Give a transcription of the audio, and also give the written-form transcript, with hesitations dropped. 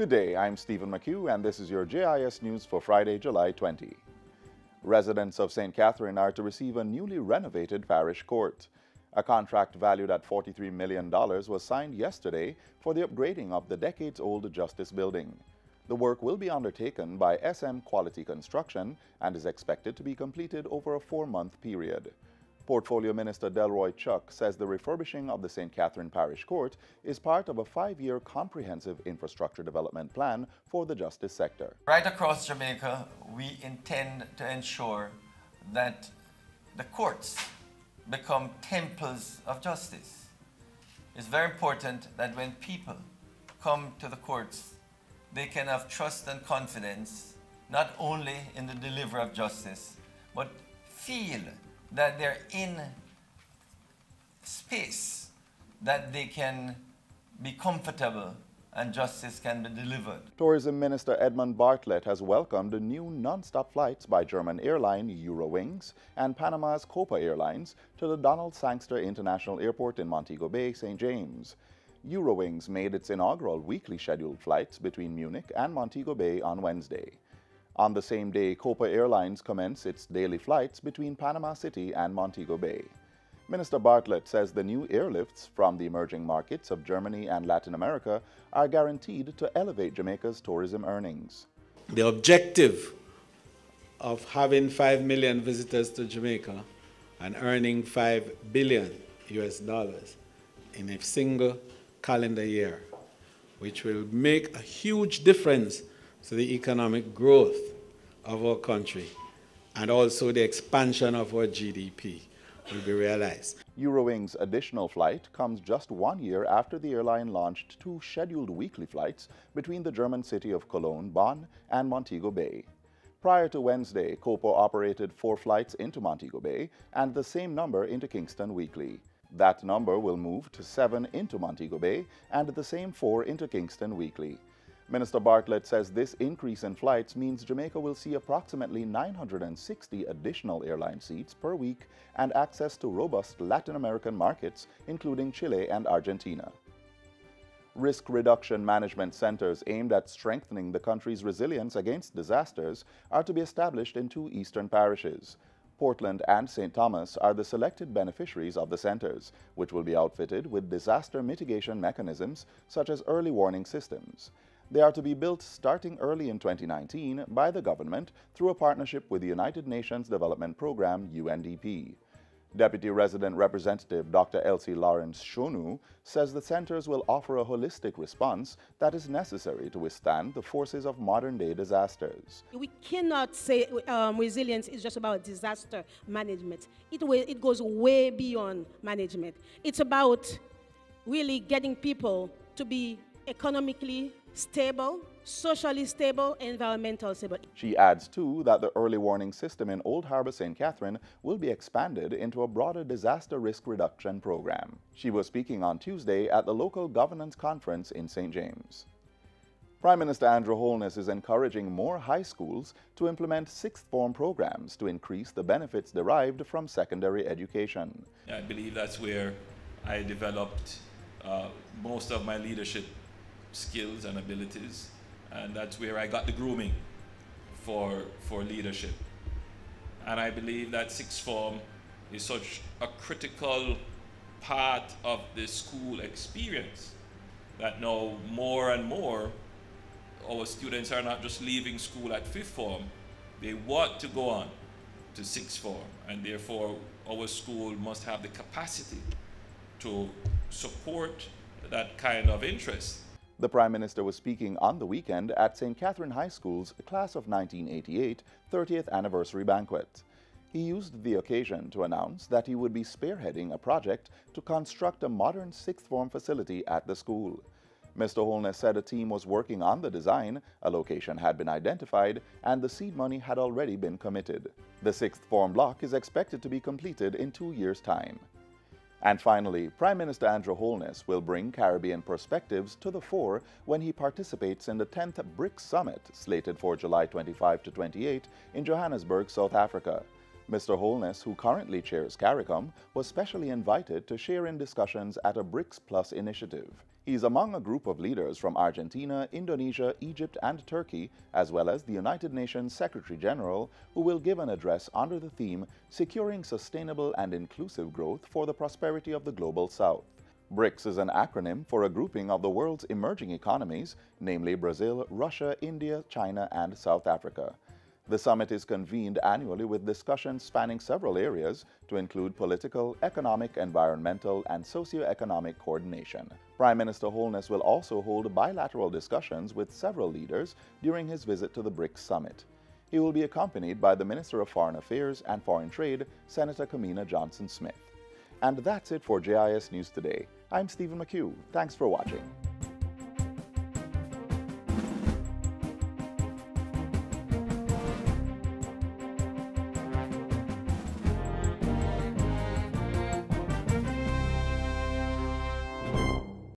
Good day, I'm Stephen McHugh and this is your JIS News for Friday, July 20. Residents of St. Catherine are to receive a newly renovated parish court. A contract valued at $43 million was signed yesterday for the upgrading of the decades-old Justice building. The work will be undertaken by SM Quality Construction and is expected to be completed over a 4-month period. Portfolio Minister Delroy Chuck says the refurbishing of the St. Catherine Parish Court is part of a 5-year comprehensive infrastructure development plan for the justice sector. Right across Jamaica, we intend to ensure that the courts become temples of justice. It's very important that when people come to the courts, they can have trust and confidence, not only in the delivery of justice, but feel that they're in space, that they can be comfortable and justice can be delivered. Tourism Minister Edmund Bartlett has welcomed the new non-stop flights by German airline Eurowings and Panama's Copa Airlines to the Donald Sangster International Airport in Montego Bay, St. James. Eurowings made its inaugural weekly scheduled flights between Munich and Montego Bay on Wednesday. On the same day, Copa Airlines commenced its daily flights between Panama City and Montego Bay. Minister Bartlett says the new airlifts from the emerging markets of Germany and Latin America are guaranteed to elevate Jamaica's tourism earnings. The objective of having 5 million visitors to Jamaica and earning $5 billion in a single calendar year, which will make a huge difference to the economic growth of our country and also the expansion of our GDP will be realized. Eurowings' additional flight comes just 1 year after the airline launched 2 scheduled weekly flights between the German city of Cologne, Bonn, and Montego Bay. Prior to Wednesday, Copa operated 4 flights into Montego Bay and the same number into Kingston weekly. That number will move to 7 into Montego Bay and the same 4 into Kingston weekly. Minister Bartlett says this increase in flights means Jamaica will see approximately 960 additional airline seats per week and access to robust Latin American markets, including Chile and Argentina. Risk reduction management centers aimed at strengthening the country's resilience against disasters are to be established in 2 eastern parishes. Portland and St. Thomas are the selected beneficiaries of the centers, which will be outfitted with disaster mitigation mechanisms such as early warning systems. They are to be built starting early in 2019 by the government through a partnership with the United Nations Development Program, UNDP. Deputy Resident Representative Dr. Elsie Lawrence Shonu says the centers will offer a holistic response that is necessary to withstand the forces of modern-day disasters. We cannot say resilience is just about disaster management. It goes way beyond management. It's about really getting people to be economically stable, socially stable, environmentally stable. She adds, too, that the early warning system in Old Harbour St. Catherine will be expanded into a broader disaster risk reduction program. She was speaking on Tuesday at the local governance conference in St. James. Prime Minister Andrew Holness is encouraging more high schools to implement sixth form programs to increase the benefits derived from secondary education. I believe that's where I developed most of my leadership skills and abilities, and that's where I got the grooming for leadership. And I believe that sixth form is such a critical part of the school experience that now more and more our students are not just leaving school at fifth form, they want to go on to sixth form, and therefore our school must have the capacity to support that kind of interest. The Prime Minister was speaking on the weekend at St. Catherine High School's Class of 1988 30th Anniversary Banquet. He used the occasion to announce that he would be spearheading a project to construct a modern sixth form facility at the school. Mr. Holness said a team was working on the design, a location had been identified, and the seed money had already been committed. The sixth form block is expected to be completed in 2 years' time. And finally, Prime Minister Andrew Holness will bring Caribbean perspectives to the fore when he participates in the 10th BRICS Summit, slated for July 25 to 28 in Johannesburg, South Africa. Mr. Holness, who currently chairs CARICOM, was specially invited to share in discussions at a BRICS Plus initiative. He's among a group of leaders from Argentina, Indonesia, Egypt, and Turkey, as well as the United Nations Secretary General, who will give an address under the theme Securing Sustainable and Inclusive Growth for the Prosperity of the Global South. BRICS is an acronym for a grouping of the world's emerging economies, namely Brazil, Russia, India, China, and South Africa. The summit is convened annually with discussions spanning several areas to include political, economic, environmental, and socio-economic coordination. Prime Minister Holness will also hold bilateral discussions with several leaders during his visit to the BRICS summit. He will be accompanied by the Minister of Foreign Affairs and Foreign Trade, Senator Kamina Johnson-Smith. And that's it for JIS News Today. I'm Stephen McHugh. Thanks for watching.